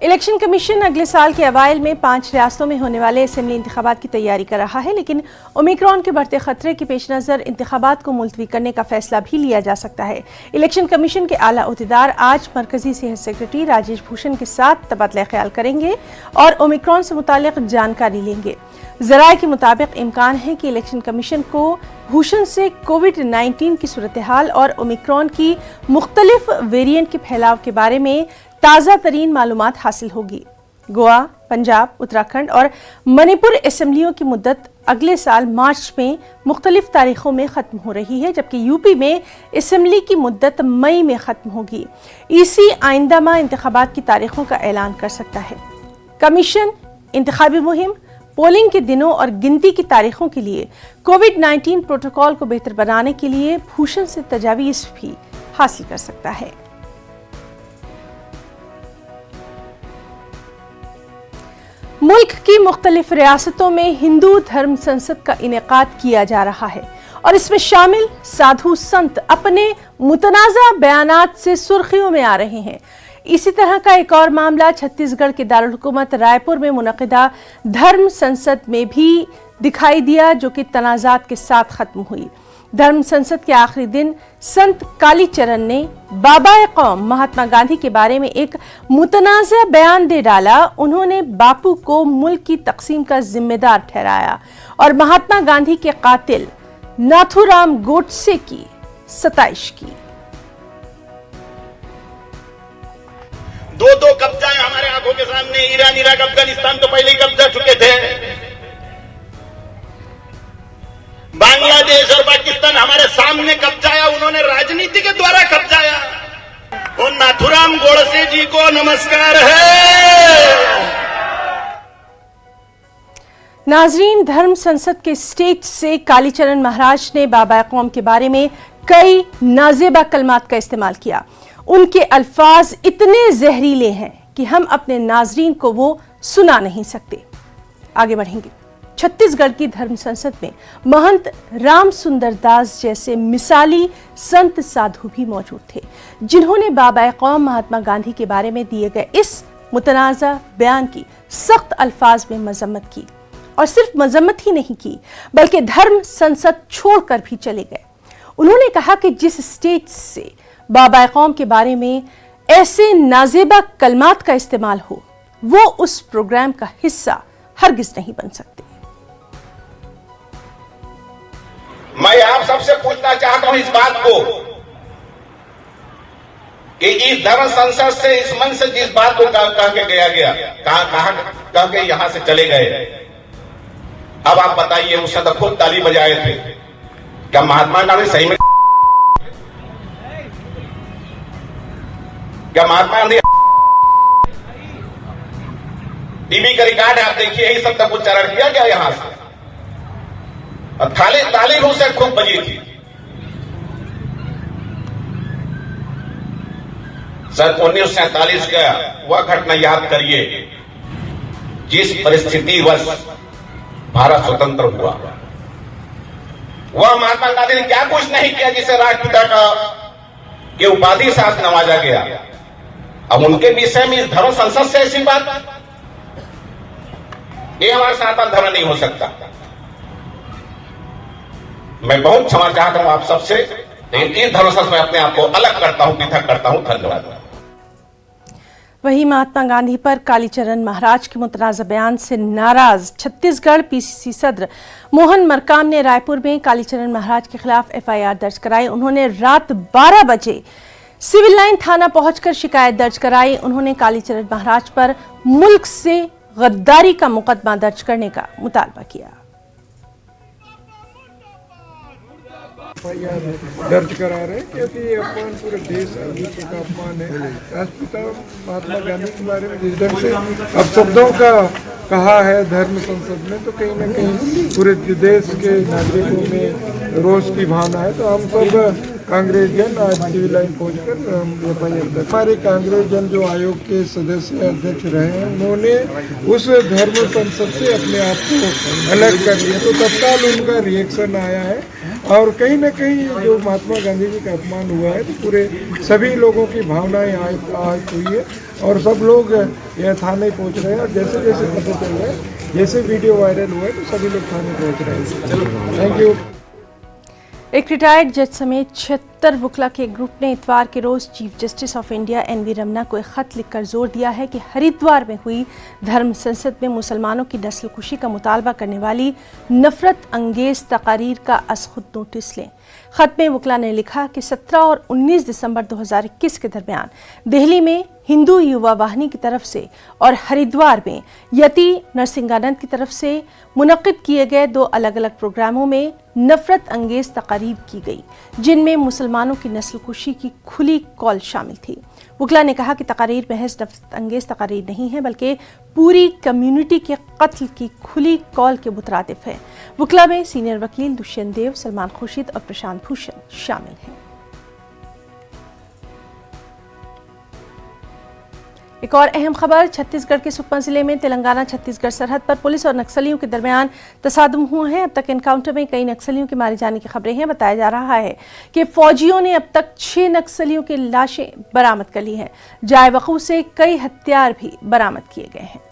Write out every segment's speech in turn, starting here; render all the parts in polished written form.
Election commission اگلے سال کے اوائل میں 5 ریاستوں میں ہونے والے اسمبلی انتخابات کی تیاری کر رہا ہے، لیکن اومیکرون کے بڑھتے خطرے کے پیش نظر انتخابات کو ملتوی کرنے کا فیصلہ بھی لیا جا سکتا ہے۔ الیکشن کمیشن کے اعلیٰ عہدیدار آج مرکزی صحت سیکرٹری راجیش بھوشن کے ساتھ تبادلہ خیال کریں گے اور اومیکرون سے متعلق جانکاری لیں گے۔ ذرائع کے مطابق امکان ہے کہ الیکشن کمیشن کو بھوشن سے کووڈ-19 کی صورتحال اور اومیکرون کی مختلف ویرینٹ کے پھیلاؤ کے بارے میں تازہ ترین معلومات حاصل ہوگی۔ گوا، پنجاب، اتراکھنڈ اور منی پور اسمبلیوں کی مدت اگلے سال مارچ میں مختلف تاریخوں میں ختم ہو رہی ہے، جبکہ یو پی میں اسمبلی کی مدت مئی میں ختم ہوگی۔ ای سی آئندہ ماہ انتخابات کی تاریخوں کا اعلان کر سکتا ہے۔ کمیشن انتخابی مہم، پولنگ کے دنوں اور گنتی کی تاریخوں کے لیے کووڈ-19 پروٹوکول کو بہتر بنانے کے لیے بھوشن سے تجاویز بھی حاصل کر سکتا ہے۔ ملک کی مختلف ریاستوں میں ہندو دھرم سنسد کا انعقاد کیا جا رہا ہے اور اس میں شامل سادھو سنت اپنے متنازع بیانات سے سرخیوں میں آ رہے ہیں۔ اسی طرح کا ایک اور معاملہ چھتیس گڑھ کے دارالحکومت رائے پور میں منعقدہ دھرم سنسد میں بھی دکھائی دیا، جو کہ تنازعات کے ساتھ ختم ہوئی۔ دھرم سنسد کے آخری دن سنت کالی چرن نے بابا قوم مہاتما گاندھی کے بارے میں ایک متنازع بیان دے ڈالا۔ انہوں نے باپو کو ملک کی تقسیم کا ذمہ دار ٹھہرایا اور مہاتما گاندھی کے قاتل ناتھو رام گوڈسے کی ستائش کی۔ دو قبضہ ہمارے آنکھوں کے سامنے، ایران، عراق، افغانستان تو پہلے ہی قبضہ چکے تھے، بنگلہ دیش اور پاکستان ہمارے سامنے قبضایا، انہوں نے راجنیتی کے دوارا قبضایا۔ اور ناتھو رام گوڈسے جی کو نمسکار ہے۔ ناظرین، دھرم سنسد کے اسٹیج سے کالی چرن مہاراج نے بابا قوم کے بارے میں کئی نازیبا کلمات کا استعمال کیا۔ ان کے الفاظ اتنے زہریلے ہیں کہ ہم اپنے ناظرین کو وہ سنا نہیں سکتے۔ آگے بڑھیں گے۔ چھتیس گڑھ کی دھرم سنسد میں مہنت رام سندر داس جیسے مثالی سنت سادھو بھی موجود تھے، جنہوں نے بابا قوم مہاتما گاندھی کے بارے میں دیے گئے اس متنازع بیان کی سخت الفاظ میں مذمت کی، اور صرف مذمت ہی نہیں کی بلکہ دھرم سنسد چھوڑ کر بھی چلے گئے۔ انہوں نے کہا کہ جس اسٹیج سے بابا قوم کے بارے میں ایسے نازیبا کلمات کا استعمال ہو، وہ اس پروگرام کا حصہ ہرگز نہیں بن سکتے۔ میں آپ سب سے پوچھنا چاہتا ہوں اس بات کو کہ اس دھرم سنسد سے، اس من سے جس بات کو کہا کے کہا کہ یہاں سے چلے گئے، اب آپ بتائیے، اس سے تو خود تالی بجائے تھے، کیا مہاتما گاندھی صحیح میں، کیا مہاتما گاندھی ٹی وی کا ریکارڈ آپ دیکھیے، یہی سب تک اچارن کیا گیا یہاں سے، اور تالی روح سے خوب بجی تھی۔ سن 1947 کا وہ گھٹنا یاد کریے جس پرستھتی وش بھارت سوتنتر ہوا، وہ مہاتما گاندھی نے کیا کچھ نہیں کیا جسے راشٹر پتا کا کہ اپادھی ساتھ نوازا گیا۔ اب ان کے وشے میں اس دھرم سنسد سے ایسی بات، یہ ہمارا سناتن دھرم نہیں ہو سکتا۔ میں بہت क्षमा چاہتا ہوں آپ سب سے، لیکن اس دھرم سنسد میں اپنے آپ کو الگ کرتا ہوں، پرتھک کرتا ہوں۔ دھنیواد۔ وہی مہاتما گاندھی پر کالی چرن مہاراج کے متنازع بیان سے ناراض چھتیس گڑھ پی سی سی صدر موہن مرکام نے رائے پور میں کالی چرن مہاراج کے خلاف FIR درج کرائی۔ انہوں نے رات 12 بجے سول لائن تھانہ پہنچ کر شکایت درج کرائی۔ انہوں نے کالی چرن مہاراج پر ملک سے غداری کا مقدمہ درج کرنے کا مطالبہ کیا۔ درج کرا رہے کیونکہ یہ اپمان پورے دیش کا اپمان ہے۔ راشٹرپتا مہاتما گاندھی کے بارے میں جس ڈھنگ سے اب شبدوں کا کہا ہے دھرم سنسد میں، تو کہیں نہ کہیں پورے دیش کے ناگرکوں میں روش کی بھاونا ہے۔ تو ہم سب کانگریس جن آج سول لائن پہنچ کر ہمارے کانگریس جن جو آیوگ کے سدسیہ ادھیکش رہے ہیں، انہوں نے اس دھرم سنسد سے اپنے آپ کو الگ کر لیا، تو تتکال ان کا ریئیکشن آیا ہے और कहीं ना कहीं जो महात्मा गांधी जी का अपमान हुआ है तो पूरे सभी लोगों की भावनाएं आहत हुई है और सब लोग यह थाने पहुंच रहे हैं और जैसे जैसे पता चल रहा है, जैसे वीडियो वायरल हुआ है तो सभी लोग थाने पहुंच रहे हैं। Thank you. एक रिटायर्ड जज समेत 76 वकला के ग्रुप ने इतवार के रोज chief justice of India NV Ramana को एक खत लिखकर जोर दिया है कि हरिद्वार में हुई धर्म संसद में मुसलमानों की नस्लकुशी का मुतालबा करने वाली नफरत अंगेज तकारीर का अज़ खुद नोटिस लें। खत में वकला ने लिखा कि 17 और 19 दिसंबर 2021 के दरमियान दिल्ली में हिंदू युवा वाहिनी की तरफ से और हरिद्वार में यति नरसिंहानंद की तरफ से मुनक्किद किए गए 2 अलग अलग प्रोग्रामों में नफरत अंगेज तकारीर की गई, जिनमें मुसलमानों की नस्लकुशी की खुली कॉल शामिल थी। वकला ने कहा कि तकारीर महज नफरत अंगेज तकारीर नहीं है बल्कि पूरी कम्युनिटी के कत्ल की खुली कॉल के मुतरादिफ है। वकला में सीनियर वकील दुष्यंत देव, सलमान खुर्शीद और प्रशांत भूषण शामिल हैं। एक और अहम खबर, छत्तीसगढ़ के सुकमा जिले में तेलंगाना छत्तीसगढ़ सरहद पर पुलिस और नक्सलियों के दरमियान तसादुम हुआ है। अब तक एनकाउंटर में कई नक्सलियों के मारे जाने की खबरें हैं। बताया जा रहा है कि फौजियों ने अब तक 6 नक्सलियों की लाशें बरामद कर ली हैं। जाए वकूअ से कई हथियार भी बरामद किए गए हैं।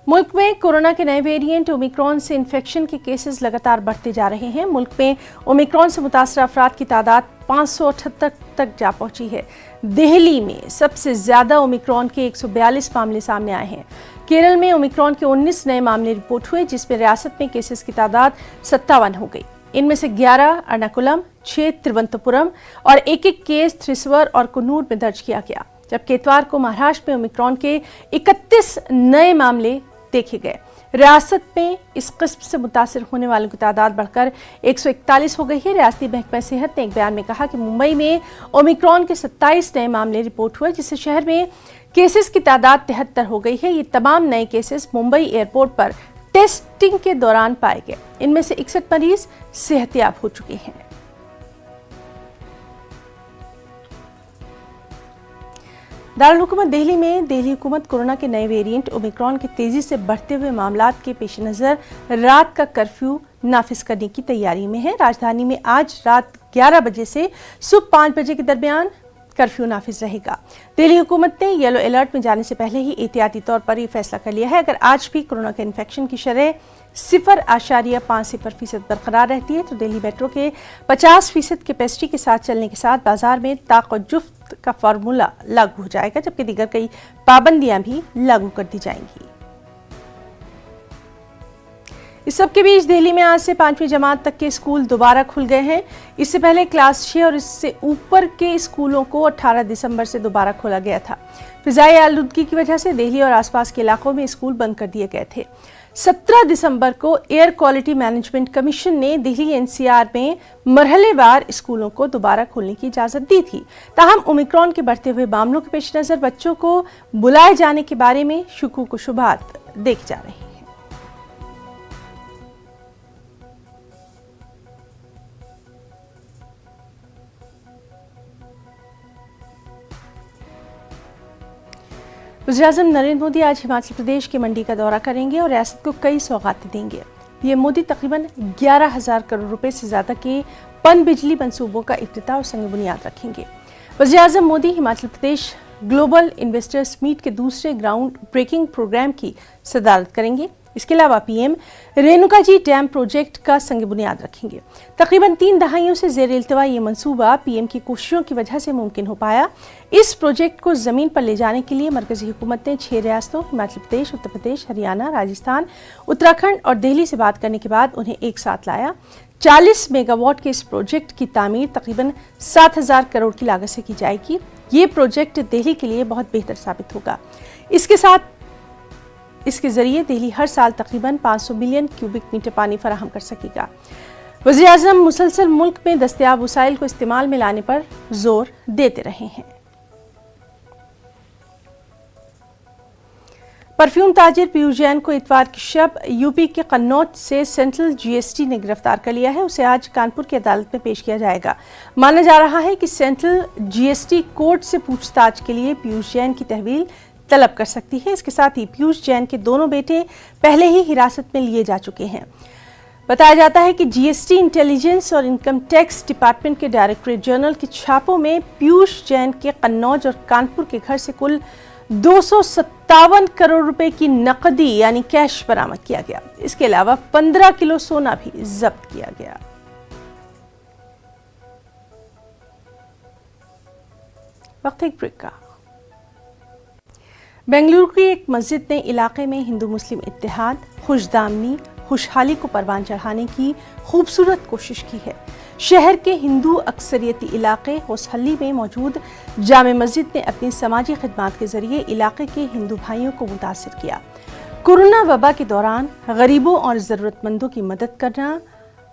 मुल्क में कोरोना के नए वेरिएंट ओमिक्रॉन से इन्फेक्शन के केसेस लगातार बढ़ते जा रहे हैं। मुल्क में ओमिक्रॉन से मुतासर अफराद की तादाद 578 तक जा पहुंची है। दिल्ली में सबसे ज्यादा ओमिक्रॉन के 142 मामले सामने आए हैं। केरल में ओमिक्रॉन के 19 नए मामले रिपोर्ट हुए, जिसमें रियासत में केसेस की तादाद 57 हो गई। इनमें से 11 अर्नाकुलम, 6 तिरुवनंतपुरम और एक केस थ्रिसवर और कन्नूर में दर्ज किया गया। जबकि इतवार को महाराष्ट्र में ओमिक्रॉन के 31 नए मामले देखे गए। रियासत में इस किस्म से मुतासिर होने वालों की तादाद बढ़कर 141 हो गई है। रियासती महकमा सेहत ने एक बयान में कहा कि मुंबई में ओमिक्रॉन के 27 नए मामले रिपोर्ट हुए, जिससे शहर में केसेस की तादाद 73 हो गई है। ये तमाम नए केसेस मुंबई एयरपोर्ट पर टेस्टिंग के दौरान पाए गए। इनमें से 61 मरीज सेहतयाब हो चुके हैं। दारुल हुकूमत दिल्ली में दिल्ली हुकूमत कोरोना के नए वेरिएंट ओमिक्रॉन के तेजी से बढ़ते हुए मामलात के पेश नज़र रात का कर्फ्यू नाफिज करने की तैयारी में है। राजधानी में आज रात 11 बजे से सुबह 5 बजे के दरमियान कर्फ्यू नाफिज रहेगा। दिल्ली हुकूमत ने येलो अलर्ट में जाने से पहले ही एहतियाती तौर पर यह फैसला कर लिया है। अगर आज भी कोरोना के इन्फेक्शन की शरह 0.5% बरकरार रहती है तो दिल्ली मेट्रो के 50% कैपेसिटी के साथ चलने के साथ बाजार में ताक़ुजुफ़्त का फार्मूला लागू हो जाएगा, जबकि दीगर कई पाबंदियां भी लागू कर दी जाएंगी। इस सब के बीच दिल्ली में आज से 5वीं जमात तक के स्कूल दोबारा खुल गए हैं। इससे पहले क्लास 6 और इससे ऊपर के स्कूलों को 18 दिसंबर से दोबारा खोला गया था। फिजाई आलूदगी की वजह से दिल्ली और आसपास के इलाकों में स्कूल बंद कर दिए गए थे। 17 दिसंबर को एयर क्वालिटी मैनेजमेंट कमीशन ने दिल्ली एनसीआर में मरहलेवार स्कूलों को दोबारा खोलने की इजाजत दी थी। ताहम ओमिक्रॉन के बढ़ते हुए मामलों के पेश नज़र बच्चों को बुलाए जाने के बारे में शुकूक व शुबहात देखे जा रहे हैं। वज़ीर-ए-आज़म नरेंद्र मोदी आज हिमाचल प्रदेश के मंडी का दौरा करेंगे और रियासत को कई सौगातें देंगे। पीएम मोदी तकरीबन 11,000 करोड़ रुपए से ज्यादा के पन बिजली मंसूबों का इफ्तिताह और संग बुनियाद रखेंगे। वज़ीर-ए-आज़म Modi Himachal Pradesh global investors meet के दूसरे ग्राउंड ब्रेकिंग प्रोग्राम की सदारत करेंगे। इसके अलावा PM Renuka ji dam project का संग बुनियाद रखेंगे। तकरीबन 3 दहाइयों से ज़ेर इल्तवा ये मंसूबा पीएम की कोशिशों की वजह से मुमकिन हो पाया। इस प्रोजेक्ट को ज़मीन पर ले जाने के लिए मरकजी हुकूमत ने 6 रियासतों हिमाचल प्रदेश, उत्तर प्रदेश, हरियाणा, राजस्थान, उत्तराखंड और दिल्ली से बात करने के बाद उन्हें एक साथ लाया। 40 मेगावाट के इस प्रोजेक्ट की तामीर तकरीबन 7,000 करोड़ की लागत से की जाएगी। ये प्रोजेक्ट दिल्ली के लिए बहुत बेहतर साबित होगा। इसके जरिए दिल्ली हर साल तकरीबन 500 मिलियन क्यूबिक मीटर पानी फराहम कर सकेगा। वज़ीर-ए-आज़म मुसलसल मुल्क में दस्तयाब वसाइल को इस्तेमाल में लाने पर जोर देते रहे हैं। परफ्यूम ताजिर पीयूष जैन को इतवार की शब यूपी के कन्नौज से सेंट्रल जीएसटी ने गिरफ्तार कर लिया है। उसे आज कानपुर की अदालत में पेश किया जाएगा। माना जा रहा है कि सेंट्रल जीएसटी कोर्ट से पूछताछ के लिए पीयूष जैन की तहवील तलब कर सकती है। इसके साथ ही पीयूष जैन के दोनों बेटे पहले ही हिरासत में लिए जा चुके हैं। बताया जाता है कि जीएसटी, इंटेलिजेंस और इनकम टैक्स डिपार्टमेंट के डायरेक्टरेट जनरल के छापों में पीयूष जैन के कन्नौज और कानपुर के घर से कुल 257 करोड़ रुपए की नकदी यानी कैश बरामद किया गया। इसके अलावा 15 किलो सोना भी जब्त किया गया। वक्त एक ब्रेक का। बेंगलुरु की एक मस्जिद ने इलाके में हिंदू मुस्लिम इत्तेहाद, खुशदामनी, खुशहाली को परवान चढ़ाने की खूबसूरत कोशिश की है। शहर के हिंदू अक्सरियती इलाके होसहल्ली में मौजूद जामे मस्जिद ने अपनी समाजी खिदमात के जरिए इलाके के हिंदू भाइयों को मुतासिर किया। कोरोना वबा के दौरान गरीबों और ज़रूरतमंदों की मदद करना,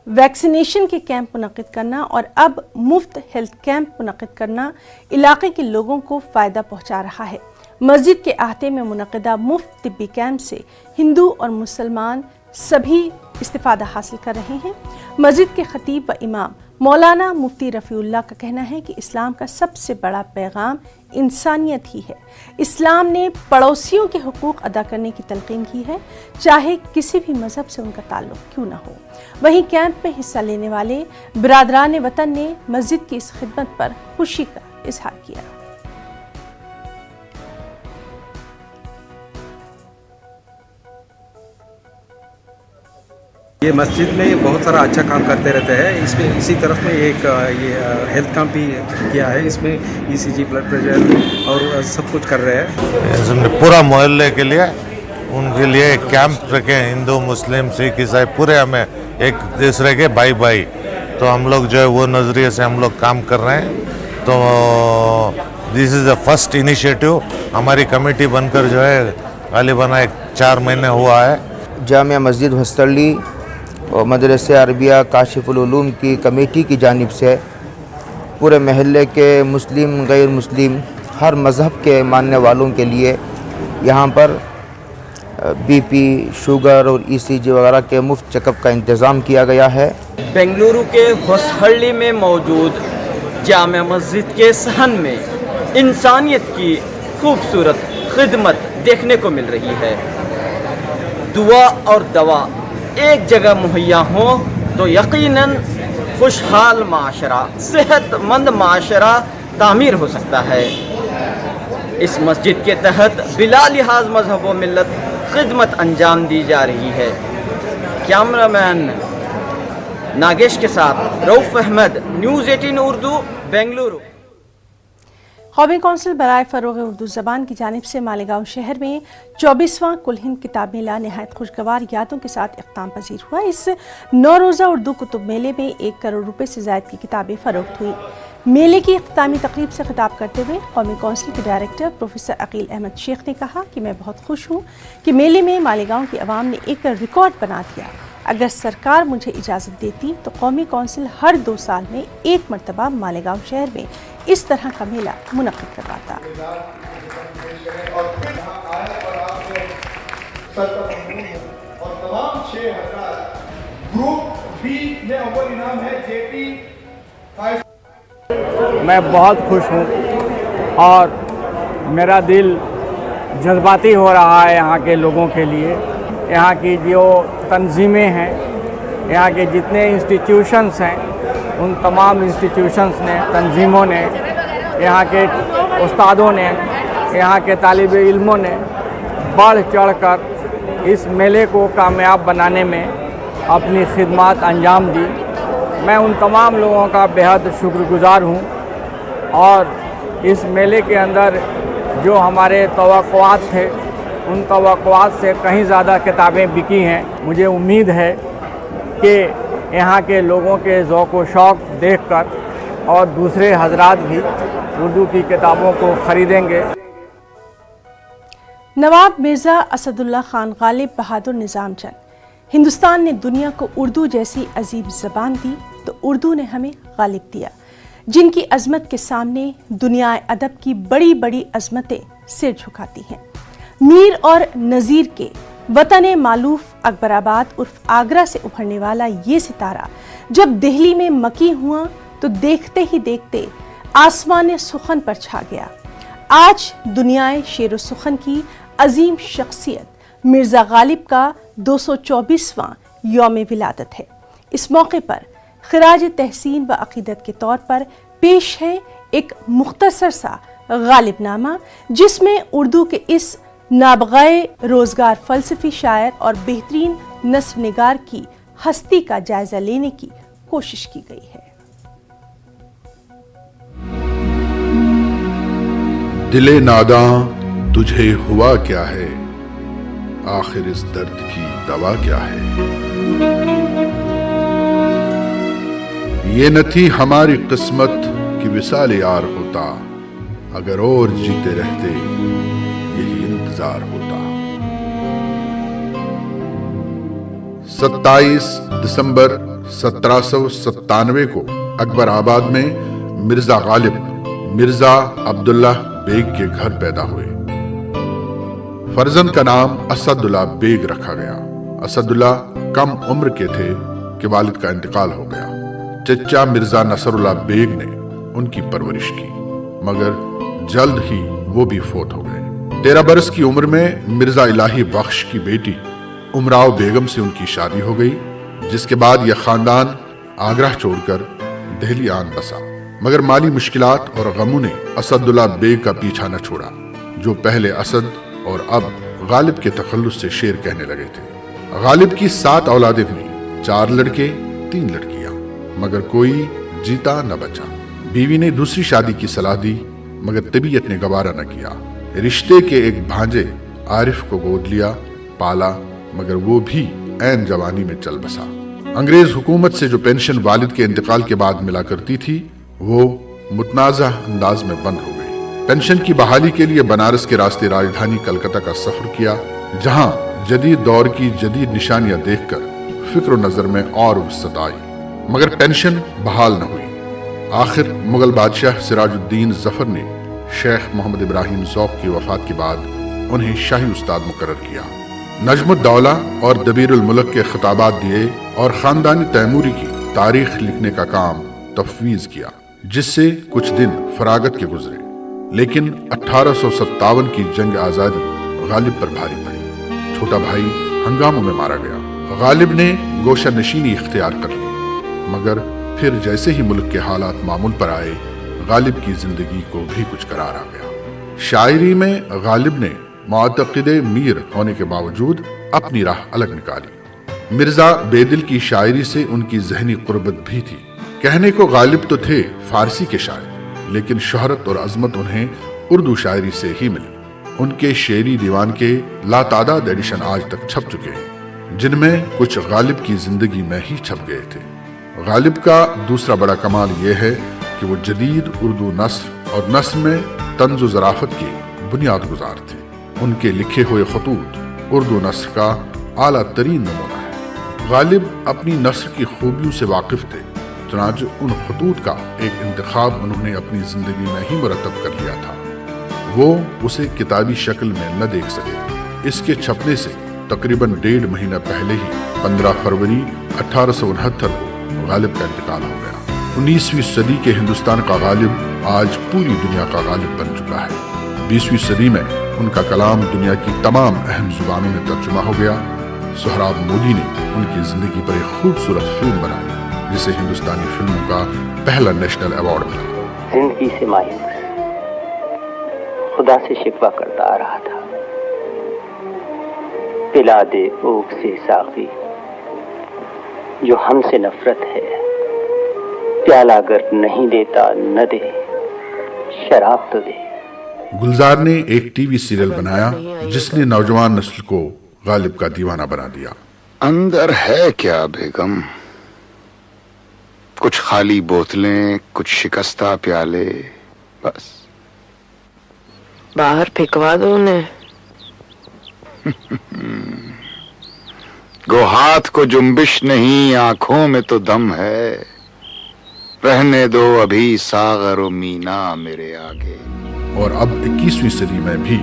वैक्सीनेशन के कैंप मुनक्किद करना और अब मुफ्त हेल्थ कैंप मुनक्किद करना इलाके के लोगों को फ़ायदा पहुंचा रहा है। मस्जिद के अहाते में मुनक्किदा मुफ्त तिब्बी कैंप से हिंदू और मुसलमान सभी इस्तिफादा हासिल कर रहे हैं। मस्जिद के खतीब व इमाम मौलाना मुफ्ती रफ़ीउल्लाह का कहना है कि इस्लाम का सबसे बड़ा पैगाम इंसानियत ही है। इस्लाम ने पड़ोसियों के हुकूक अदा करने की तलकीन की है, चाहे किसी भी मजहब से उनका ताल्लुक क्यों ना हो। वहीं कैंप में हिस्सा लेने वाले बिरादरान वतन ने मस्जिद की इस खिदमत पर खुशी का इजहार किया। ये मस्जिद में बहुत सारा अच्छा काम करते रहते हैं। इसमें इसी तरफ में एक ये हेल्थ कैंप भी किया है। इसमें ईसीजी, ब्लड प्रेशर और सब कुछ कर रहे हैं। पूरा मोहल्ले के लिए उनके लिए एक कैंप रखे, हिंदू मुस्लिम सिख ईसाई पूरे हमें एक दूसरे के भाई भाई, तो हम लोग जो है वो नज़रिए से हम लोग काम कर रहे हैं। तो this is the first initiative. हमारी कमेटी बनकर जो है गालिबाना 4 महीने हुआ है। जामिया मस्जिद होसहल्ली और मदरसे अरबिया काशिफुल उलूम की कमेटी की जानिब से पूरे महल्ले के मुस्लिम, गैर मुस्लिम, हर मज़हब के मानने वालों के लिए यहाँ पर बीपी, शुगर और ईसीजी वगैरह के मुफ्त चेकअप का इंतज़ाम किया गया है। बेंगलुरु के होसहल्ली में मौजूद जामिया मस्जिद के सहन में इंसानियत की खूबसूरत खिदमत देखने को मिल रही है। दुआ और दवा एक जगह मुहैया हो तो यकीनन खुशहाल माशरा, सेहतमंद माशरा तामीर हो सकता है। इस मस्जिद के तहत बिला लिहाज मजहब व मिल्लत खिदमत अंजाम दी जा रही है। कैमरामैन नागेश के साथ रऊफ अहमद, न्यूज़ 18 उर्दू, बेंगलुरु। कौमी कौंसिल बराए फ़रोग़ उर्दू ज़बान की जानिब से मालेगांव शहर में 24वां कुल हिंद किताब मेला नहायत खुशगवार यादों के साथ इख्तिताम पजीर हुआ। इस 9 रोज़ा उर्दू कुतुब मेले में 1 करोड़ रुपए से ज़ायद की किताबें फ़रोख्त हुई। मेले की इख्तितामी तकरीब से खिताब करते हुए कौमी कौंसिल के डायरेक्टर प्रोफेसर अकील अहमद शेख ने कहा कि मैं बहुत खुश हूँ कि मेले में मालेगांव की आवाम ने एक रिकॉर्ड बना दिया। अगर सरकार मुझे इजाज़त देती तो कौमी कौंसिल हर 2 साल में 1 मरतबा मालेगांव शहर में इस तरह का मेला मुनक्किद करवाता। मैं बहुत खुश हूँ और मेरा दिल जज्बाती हो रहा है यहाँ के लोगों के लिए। यहाँ की जो तंजीमें हैं, यहाँ के जितने इंस्टीट्यूशंस हैं, उन तमाम इंस्टीट्यूशंस ने, तंजीमों ने, यहाँ के उस्तादों ने, यहाँ के तालिब इल्मों ने बढ़ चढ़ कर इस मेले को कामयाब बनाने में अपनी खिदमत अंजाम दी। मैं उन तमाम लोगों का बेहद शुक्रगुज़ार हूँ और इस मेले के अंदर जो हमारे तवक्कुआत थे, उन तवक्कुआत से कहीं ज़्यादा किताबें बिकी हैं। मुझे उम्मीद है कि यहाँ के लोगों के ज़ौक़ व शौक़ देखकर और दूसरे हजरात भी उर्दू की किताबों को ख़रीदेंगे। नवाब मिर्ज़ा असदुल्ला खान गालिब बहादुर निज़ाम चंद, हिंदुस्तान ने दुनिया को उर्दू जैसी अजीब ज़बान दी तो उर्दू ने हमें गालिब दिया। जिनकी अज़मत के सामने दुनिया अदब की बड़ी बड़ी अज़मतें सिर झुकाती हैं। میر اور نذیر کے وطن معلوف اکبر آباد عرف آگرہ سے ابھرنے والا یہ ستارہ جب دہلی میں مکی ہوا تو دیکھتے ہی دیکھتے آسمان سخن پر چھا گیا۔ آج دنیائے شعر و سخن کی عظیم شخصیت مرزا غالب کا 224واں یوم ولادت ہے۔ اس موقع پر خراج تحسین و عقیدت کے طور پر پیش ہے ایک مختصر سا غالب نامہ، جس میں اردو کے اس نابغہ روزگار فلسفی شاعر اور بہترین نثر نگار کی ہستی کا جائزہ لینے کی کوشش کی گئی ہے۔ دل ناداں تجھے ہوا کیا ہے، آخر اس درد کی دوا کیا ہے؟ یہ نہ تھی ہماری قسمت کہ وصال یار ہوتا، اگر اور جیتے رہتے یہی انتظار ہوتا۔ 27 دسمبر 1797 کو اکبر آباد میں مرزا غالب مرزا عبداللہ بیگ کے گھر پیدا ہوئے۔ فرزند کا نام اسد اللہ بیگ رکھا گیا۔ اسد اللہ کم عمر کے تھے کہ والد کا انتقال ہو گیا۔ چچا مرزا نصر اللہ بیگ نے ان کی پرورش کی، مگر جلد ہی وہ بھی فوت ہو گئے۔ 13 برس کی عمر میں مرزا الہی بخش کی بیٹی امراؤ بیگم سے ان کی شادی ہو گئی، جس کے بعد یہ خاندان آگرہ چھوڑ کر دہلی آن بسا، مگر مالی مشکلات اور غموں نے اسد اللہ بیگ کا پیچھا نہ چھوڑا، جو پہلے اسد اور اب غالب کے تخلص سے شعر کہنے لگے تھے۔ غالب کی 7 اولادیں ہوئیں، 4 لڑکے 3 لڑکیاں، مگر کوئی جیتا نہ بچا۔ بیوی نے دوسری شادی کی صلاح دی، مگر طبیعت نے گوارا نہ کیا۔ رشتے کے ایک بھانجے عارف کو گود لیا، پالا، مگر وہ بھی عین جوانی میں چل بسا۔ انگریز حکومت سے جو پینشن والد کے انتقال کے بعد ملا کرتی تھی، وہ متنازع انداز میں بند ہو گئی۔ پینشن کی بحالی کے لیے بنارس کے راستے راجدھانی کلکتہ کا سفر کیا، جہاں جدید دور کی جدید نشانیاں دیکھ کر فکر و نظر میں اور وسعت آئی، مگر پینشن بحال نہ ہوئی۔ آخر مغل بادشاہ سراج الدین ظفر نے شیخ محمد ابراہیم ذوق کی وفات کے بعد انہیں شاہی استاد مقرر کیا۔ نجم الدولہ اور دبیر الملک کے خطابات دیے اور خاندانی تیموری کی تاریخ لکھنے کا کام تفویض کیا، جس سے کچھ دن فراغت کے گزرے، لیکن 1857 کی جنگ آزادی غالب پر بھاری پڑی۔ چھوٹا بھائی ہنگاموں میں مارا گیا۔ غالب نے گوشہ نشینی اختیار کر لی، مگر پھر جیسے ہی ملک کے حالات معمول پر آئے، غالب کی زندگی کو بھی کچھ قرار آ گیا۔ شاعری میں غالب نے معتقد میر ہونے کے باوجود اپنی راہ الگ نکالی۔ مرزا بیدل کی شاعری سے ان کی ذہنی قربت بھی تھی۔ کہنے کو غالب تو تھے فارسی کے شاعر، لیکن شہرت اور عظمت انہیں اردو شاعری سے ہی ملی۔ ان کے شعری دیوان کے لاتعداد ایڈیشن آج تک چھپ چکے ہیں، جن میں کچھ غالب کی زندگی میں ہی چھپ گئے تھے۔ غالب کا دوسرا بڑا کمال یہ ہے کہ وہ جدید اردو نثر اور نثر میں طنز و ظرافت کی بنیاد گزار تھے۔ ان کے لکھے ہوئے خطوط اردو نثر کا اعلیٰ ترین نمونہ ہے۔ غالب اپنی نثر کی خوبیوں سے واقف تھے، چنانچہ ان خطوط کا ایک انتخاب انہوں نے اپنی زندگی میں ہی مرتب کر لیا تھا۔ وہ اسے کتابی شکل میں نہ دیکھ سکے۔ اس کے چھپنے سے تقریباً 1.5 مہینہ پہلے ہی 15 فروری 1869 کو غالب کا انتقال ہو گیا۔ 19ویں صدی کے ہندوستان کا غالب آج پوری دنیا کا غالب بن چکا ہے۔ 20ویں صدی میں ان کا کلام دنیا کی تمام اہم زبانوں میں ترجمہ ہو گیا۔ سہراب مودی نے ان کی زندگی پر ایک خوبصورت فلم بنائی، جسے ہندوستانی فلموں کا پہلا نیشنل ایوارڈ ملا۔ زندگی سے مایوس خدا سے شکوہ کرتا آ رہا تھا، پلا دے اوک سے ساقی جو ہم سے نفرت ہے، پیالہ اگر نہیں دیتا نہ دے، شراب تو دے۔ گلزار نے ایک ٹی وی سیریل بنایا جس نے نوجوان نسل کو غالب کا دیوانہ بنا دیا۔ اندر ہے کیا بیگم؟ کچھ خالی بوتلیں، کچھ شکستہ پیالے، بس۔ باہر پھینکوا دو انہیں۔ گو ہاتھ کو جنبش نہیں، آنکھوں میں تو دم ہے، رہنے دو ابھی ساغر و مینا میرے آگے۔ اور اب 21ویں صدی میں بھی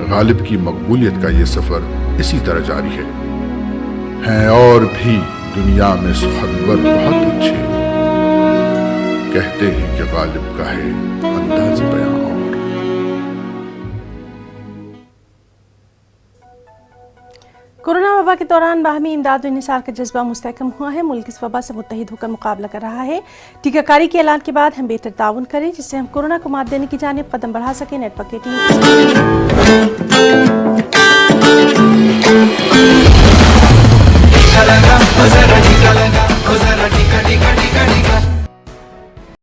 गालिब की मकबूलियत का ये सफर इसी तरह जारी है। हैं और भी दुनिया में खबर बहुत अच्छे, कहते हैं कि गालिब का है अंदाज़ बयां और। कोरोना वबा के दौरान बाहमी इमदाद व इंसार का जज्बा मुस्तहकम हुआ है। मुल्क इस वबा से मुत्तहिद होकर मुकाबला कर रहा है। टीकाकारी के ऐलान के बाद हम बेहतर ताउन करें जिससे हम कोरोना को मात देने की जानिब कदम बढ़ा सकें। नेटवर्क की टीम